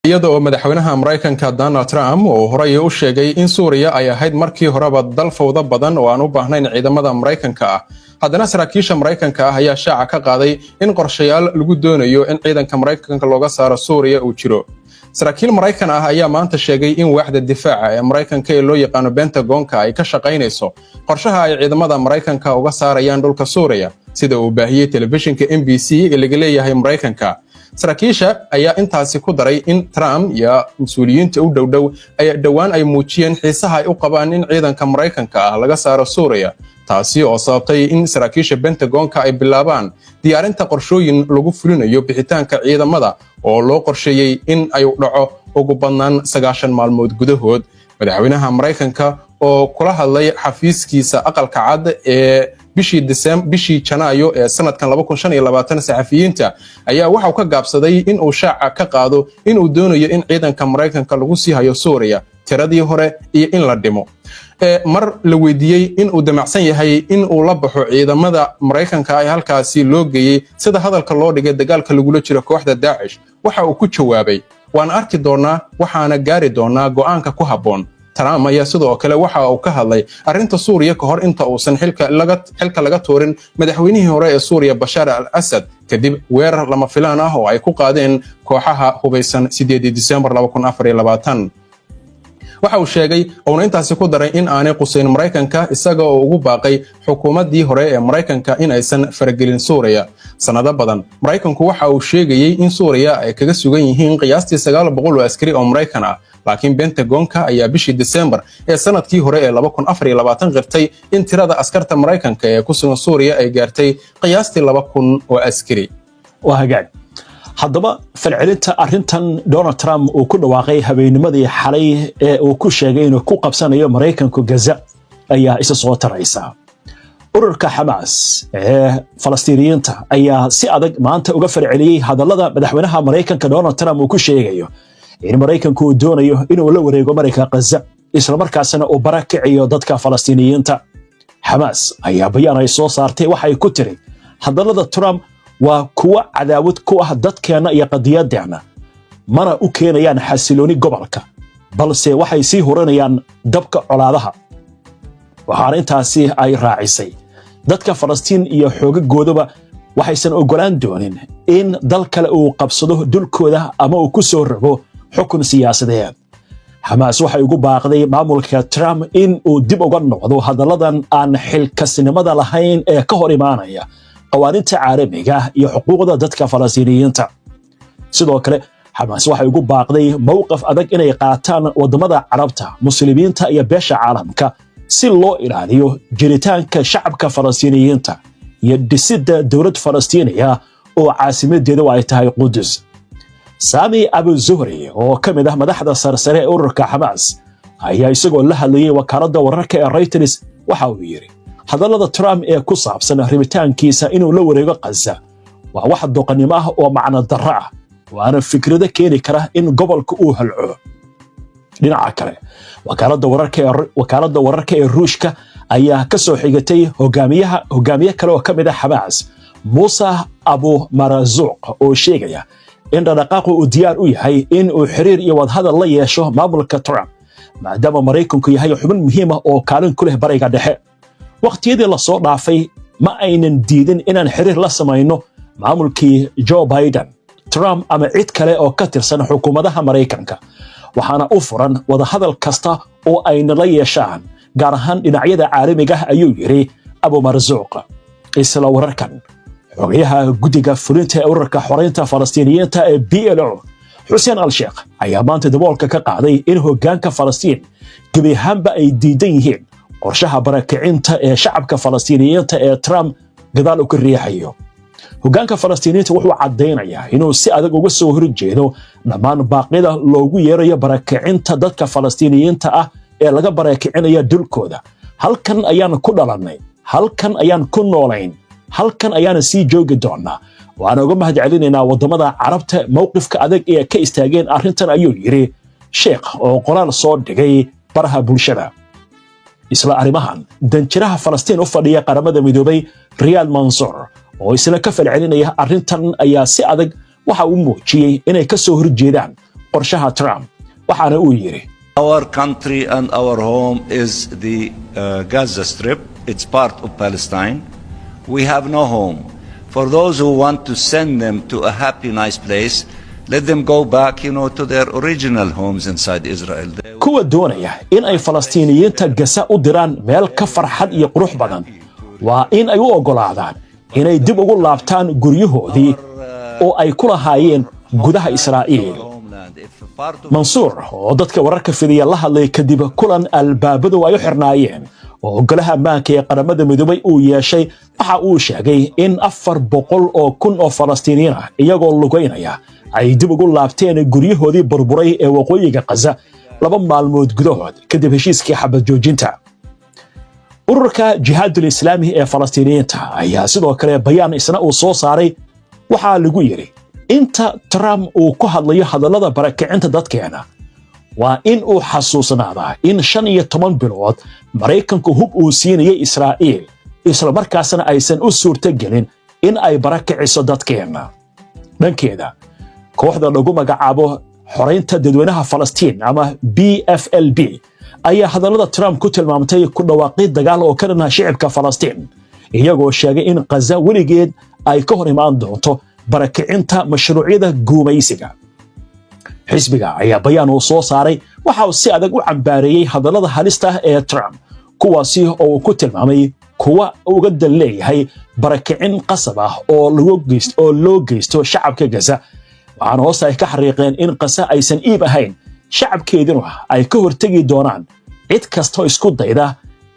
iyadoo madaxweynaha Mareykanka Donald Trump oo horey u sheegay in Suuriya ay ahayd markii horeba dal fawda badan oo aan u baahnayn ciidamada Mareykanka ah haddana saraakiisha Mareykanka ah ayaa shaaca ka qaaday in qorshayaal lagu doonayo in ciidanka Mareykanka looga saaro Suuriya uu jiro saraakiil Mareykan ah ayaa maanta sheegay in waaxda difaaca ee Mareykanka ee loo yaqaan Pentagon-ka ay ka shaqaynayso qorshaha ay ciidamada Mareykanka uga saarayaan dhulka Suuriya sida uu baahiyay telefishinka NBC ee laga leeyahay Mareykanka saraakiisha ayaa intaasi ku daray in Trump iyo mas'uuliyiinta u dhowdhow ay dhawaan ay muujiyeen xiisaha ay u qabaan in ciidanka Mareykanka ah laga saaro Suuriya taasi oo sababtay in saraakiisha Pentagon-ka ay bilaabaan diyaarinta qorshooyin lagu fulinayo bixitaanka ciidamada oo loo qorsheeyay in ay dhaco ugu badnaan 90 maalmood gudahood madaxweynaha Mareykanka oo kula hadlay xafiiskiisa aqalka cad ee bishii Janaayo ee sanadkan 2025 saxafiyiinta ayaa waxa uu ka gaabsaday in uu shaaca ka qaado in uu doonayo in ciidanka Mareykanka lagu sii hayo Suuriya tiradii hore iyo in la dhimo mar la weydiiyay in uu damacsan yahay in uu la baxo ciidamada Mareykanka ay halkaasi loo geeyay sida hadalka loo dhigay dagaalka lagula jiro kooxda Daesh waxa uu ku jawaabay waan arki doonaa waxaana gaari doonaa go'aanka ku haboon Trump ayaa sidoo kale waxa uu ka hadlay arrinta Suuriya ka hor inta uusan xilka laga toorin madaxweynihii hore ee Suuriya Bashar al-Assad kadib weerar lama filaan ah oo ay ku qaadeen kooxaha hubeysan 8 December 2024 waxa uu sheegay oo intaasi ku daray in aanay quseyn Mareykanka isaga oo ugu baaqay xukuumadii hore ee Mareykanka in aysan faragelin Suuriya sanado badan Mareykanku waxa uu sheegay in Suuriya ay kaga sugan yihiin qiyaastii 900 askari oo Mareykan ah laakiin Pentagon-ka ayaa bishii December ee sanadkii hore ee 2024 qirtay in tirada askarta Mareykanka ee ku sugan Suuriya ay gaartay qiyaastii 2,000 oo askari hagaag haddaba falcelinta arrintan Donald Trump uu ku dhawaaqay habeennimadii xalay ee uu ku sheegay inuu ku qabsanayo Mareykanka Gaza ayaa isa soo taraysa ururka Hamas ee Falastiiniyiinta ayaa si adag maanta uga falceliyay hadallada madaxweynaha Mareykanka Donald Trump uu ku sheegayo in Mareykanku uu doonayo inuu la wareego Mareykanka Gaza isla markaasna uu barakiciyo dadka Falastiiniyiinta Hamas ayaa bayaan ay soo saartay waxa ay ku tiri hadallada Trump waa kuwa cadaawad ku ah dadkeena iyo qadiyadeena mana u keenayaan xasilooni gobolka balse waxay sii horanayaan dabka colaadaha waxaana intaasi ay raacisay dadka Falastiin iyo xoogagoodaba waxaysan ogolaan doonin in dal kale uu qabsado dhulkooda ama uu ku soo rogo xukun siyaasadeed Hamas waxay ugu baaqday maamulka Trump in uu dib uga noqdo hadalladan aan xilkasnimada lahayn ee ka hor imaanaya qawaaniinta caalamiga iyo xuquuqda dadka Falastiiniyiinta sidoo kale Hamas waxay ugu baaqday mowqif adag inay qaataan wadamada Carabta muslimiinta iyo beesha caalamka si loo ilaaliyo jiritaanka shacabka Falastiiniyiinta iyo dhisidda dawlad Falastiiniya oo caasimadeedu ay tahay Qudus Sami Abu Zuhri oo kamid ah madaxda sarsare ee ururka Hamas ayaa isagoo la hadlayay wakaaladda wararka ee Reuters waxa uu yiri hadallada Trump ee ku saabsan rabitaankiisa inuu la wareego Gaza waa wax doqonnimo ah oo macna darro ah waana fikrado keeni kara in gobolka uu halco dhinaca kale wakaaladda wararka ee Ruushka ayaa ka soo xigatay hogaamiye kale oo kamid ah Hamas Musa Abu Marzuq oo sheegaya in dhaqaaqu uu diyaar u yahay in uu xiriir iyo wadahadal la yeesho maamulka Trump maadaama Mareykanku yahay xubin muhiim ah oo kaalin ku leh bariga dhexe waqtiyadii la soo dhaafay ma aynan diidin inaan xiriir la samayno maamulkii Joe Biden Trump ama cid kale oo ka tirsan xukuumadaha Mareykanka waxaana u furan wadahadal kasta oo ayna la yeeshaan gaar ahaan dhinacyada caalamiga ah ayuu yiri Abu Marzuq isla wararkan xogayaha guddiga fulinta ee ururka xoreynta Falastiiniyiinta ee PLO Hussein al-Sheikh ayaa maanta daboolka ka qaaday in hoggaanka Falastiin gabi ahaanba ay diidan yihiin qorshaha barakicinta ee shacabka Falastiiniyiinta ee Trump gadaal u ka riixayo hoggaanka Falastiiniyiinta wuxuu cadeynayaa inuu si adag uga soo horjeedo dhammaan baaqyada loogu yeerayo barakicinta dadka Falastiiniyiinta ah ee laga barakicinayo dhulkooda halkan ayaan ku dhalanay halkan ayaan ku noolayn halkan ayaan sii joogi doonaa waana uga mahadcelinaynaa wadamada Carabta mowqifka adag ee ka istaageen arrintan ayuu yiri Sheikh oo qoraal soo dhigay baraha bulshada isla arrimahan danjiraha Falastiin u fadhiya qaramada midoobay Riyad Mansour oo isla ka falcelinaya arrintan ayaa si adag waxa uu muujiyay inay ka soo horjeedaan qorshaha Trump waxaana uu yiri Our country and our home is the Gaza Strip. It's part of Palestine. We have no home. For those who want to send them to a happy, nice place, let them go back, to their original homes inside Israel. kuwa doonaya in ay Falastiiniyiinta Gaza u diraan meel ka farxad iyo qurux badan waa in ay u ogolaadaan inay dib ugu laabtaan guryahoodii oo ay ku lahaayeen gudaha Israa'iil. Mansuur oo dadka wararka fidiya la hadlay kadib kulan albaabadu ay u xirnaayeen oo golaha ammaanka ee qaramada midoobay uu yeeshay waxa uu sheegay in 400 oo kun oo Falastiiniyiin ah iyagoo lugaynaya ay dib ugu laabteen guryahoodii burburay ee waqooyiga Gaza 2 maalmood gudahood kadib heshiiskii xabad joojinta. ururka Jihaadul Islaami ee Falastiiniyiinta ayaa sidoo kale bayaan isna uu soo saaray waxa lagu yiri inta Trump uu ku hadlayo hadallada barakicinta dadkeena waa in uu xasuusnaadaa in 15 bilood Mareykanku hub uu siinayay Israa'iil isla markaasna aysan u suurtagelin in ay barakiciso dadkeena. dhankeeda kooxda lagu magacaabo xoreynta dadweynaha Falastiin ama PFLP ayaa hadallada Trump ku tilmaamtay ku dhawaaqid dagaal oo ka dhanaa shacabka Falastiin iyagoo sheegay in Gaza weligeed ay ka hor imaan doonto barakicinta mashruucyada guumaysiga. xisbiga ayaa bayaan uu soo saaray waxa uu si adag u cambaareeyay hadallada halista ah ee Trump kuwaasi oo ku tilmaamay kuwa uga daleeyahay barakicin qasab ah oo loo geysto shacabka Gaza. waxaana hoos ay ka xariiqeen in Gaza aysan iib ahayn shacabkeeduna ay ka hortagi doonaan cid kasta oo isku dayda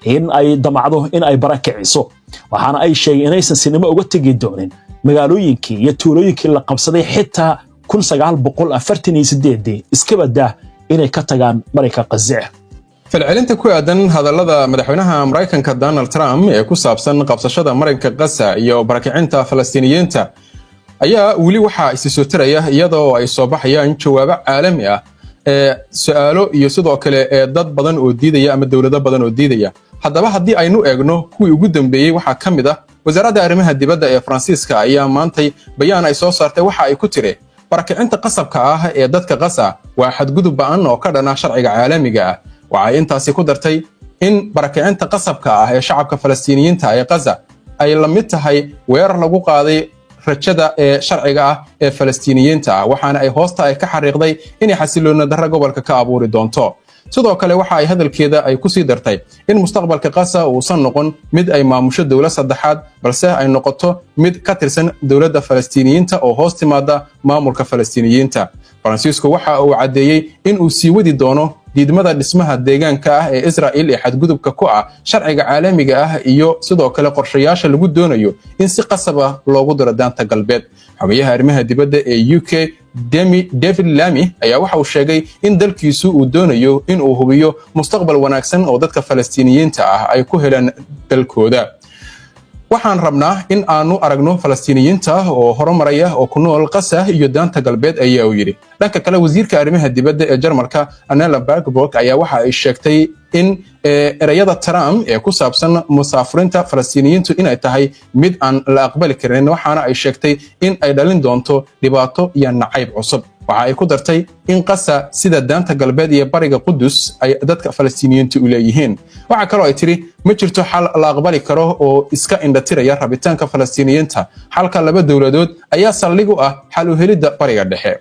in ay damacdo in ay barakiciso. waxaana ay sheegeen inaysan sinimo uga tagi doonin magaalooyinkii iyo tuulooyinkii la qabsaday xitaa 1948 iska badaa inay ka tagaan marayka Gaza. falcelinta ku aadan hadallada madaxweynaha Mareykanka Donald Trump ee ku saabsan qabsashada marinka Gaza iyo barakicinta Falastiiniyiinta ayaa weli waxa isi soo taraya iyadoo ay soo baxayaan jawaabo caalami ah su'aalo iyo sidoo kale dad badan oo diidaya ama dawlado badan oo diidaya. haddaba haddii aynu eegno kuwii ugu dambeeyay waxa kamid ah wasaaradda arrimaha dibadda ee Faransiiska ayaa maantay bayaan ay soo saartay waxa ay ku tiri barakicinta qasabka ah ee dadka Gaza waa xadgudub ba'an oo ka dhana sharciga caalamiga ah. waxay intaasi ku dartay in barakicinta qasabka ah ee shacabka Falastiiniyiinta ee Gaza ay la mid tahay weerar lagu qaaday rajada ee sharciga ah ee Falastiiniyiinta waxaana ay hoosta ay ka xariiqday in xasiloonida darro gobolka ka abuuri doonto. sidoo kale waxa ay hadalkeeda ay ku sii dartay in mustaqbalka Gaza uusan noqon mid ay maamusho dawlad saddexaad balse ay noqoto mid ka tirsan dawladda Falastiiniyiinta oo hoos timaada maamulka Falastiiniyiinta. Faransiisku waxa uu cadeeyay in uu sii wadi doono diidmada dhismaha deegaanka ah ee Israa'iil ee xadgudubka ku ah sharciga caalamiga ah iyo sidoo kale qorshayaasha lagu doonayo in si qasab ah loogu diro daanta galbeed. xubnaha arrimaha dibadda ee UK David Lammy ayaa waxa uu sheegay in dalkiisu uu doonayo in uu hubiyo mustaqbal wanaagsan oo dadka Falastiiniyiinta ah ay ku helaan dalkooda. waxaan rabnaa in aanu aragno Falastiiniyiinta oo horumaraya oo ku nool Gaza iyo daanta galbeed ayaa uu yiri. dhanka kale wasiirka arrimaha dibadda ee Jarmalka Annalena Baerbock ayaa waxa ay sheegtay in erayada Trump ee ku saabsan musaafirinta Falastiiniyiintu in ay tahay mid aan la aqbali karin waxaana ay sheegtay in ay dhalin doonto dhibaato iyo nacayb cusub. waxa ay ku dartay in Gaza sida daanta galbeed iyo bariga Qudus ay dadka Falastiiniyiintu u leeyihiin. waxa kale oo ay tiri ma jirto xal la aqbali karo oo iska indhatiraya rabitaanka Falastiiniyiinta. xalka laba dawladood ayaa saldhig u ah xal u helidda bariga dhexe.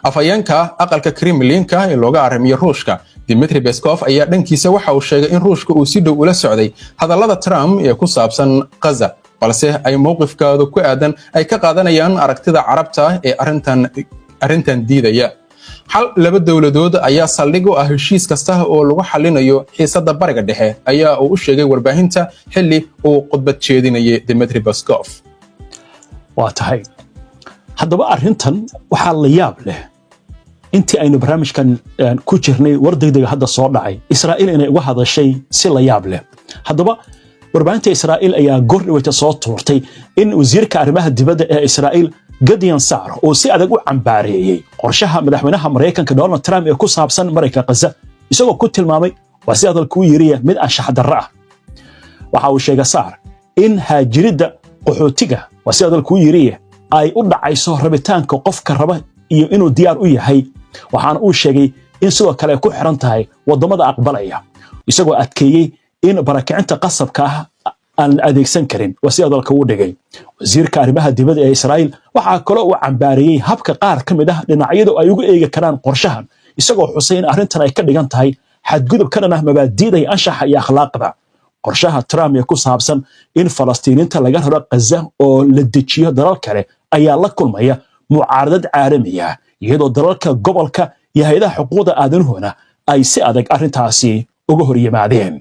afayeenka aqalka Kremlinka ee looga arrimiyo Ruushka Dmitry Peskov ayaa dhankiisa waxa uu sheegay in Ruushka uu si dhow ula socday hadallada Trump ee ku saabsan Gaza balse ay mowqifkooda ku aadan ay ka qaadanayaan aragtida carabta ee arrintan diidaya. xal laba dawladood ayaa saldhig u ah heshiis kasta oo lagu xalinayo xiisadda bariga dhexe ayaa uu u sheegay warbaahinta xilli uu khudbad jeedinayay Dmitry Peskov. waa tahay haddaba arrintan waxaa la yaab leh intii aynu barnaamijkan ku jirnay war degdeg hadda soo dhacay Israa'iil inay uga hadashay si la yaab leh. haddaba warbaahinta Israa'iil ayaa gordhaweyta soo tuurtay in wasiirka arrimaha dibadda ee Israa'iil Gideon Saar oo si adag u cambaareeyay qorshaha madaxweynaha Mareykanka Donald Trump ee ku saabsan marinka Gaza isagoo ku tilmaamay waa si hadalku yiriya mid anshax darro ah. waxa uu sheegay Saar in haajiridda qaxootiga waa si hadalku yiriya ay u dhacayso rabitaanka qofka raba iyo inuu diyaar u yahay waxaana uu sheegay in sidoo kale ay ku xiran tahay waddamada aqbalaya isagoo adkeeyey in barakicinta qasabka ah aan la adeegsan karin waa sida dalka uu dhigay wasiirka arrimaha dibadda ee Israa'iil waxaa kaloo uu cambaariyey habka qaar ka mid ah dhinacyadu ay ugu eegi karaan qorshahan isagoo xusay in arrintan ay ka dhigan tahay xadgudub ka dhan ah mabaadi'da anshaxa iyo akhlaaqda qorshaha Trump ee ku saabsan in Falastiiniinta laga raro Gaza oo la dejiyo dalal kale ayaa la kulmaya mucaaradad caalami ah iyadoo dalalka gobolka iyo hay'adaha xuquuqda aadanuhuna ay si adag arrintaasi uga hor yimaadeen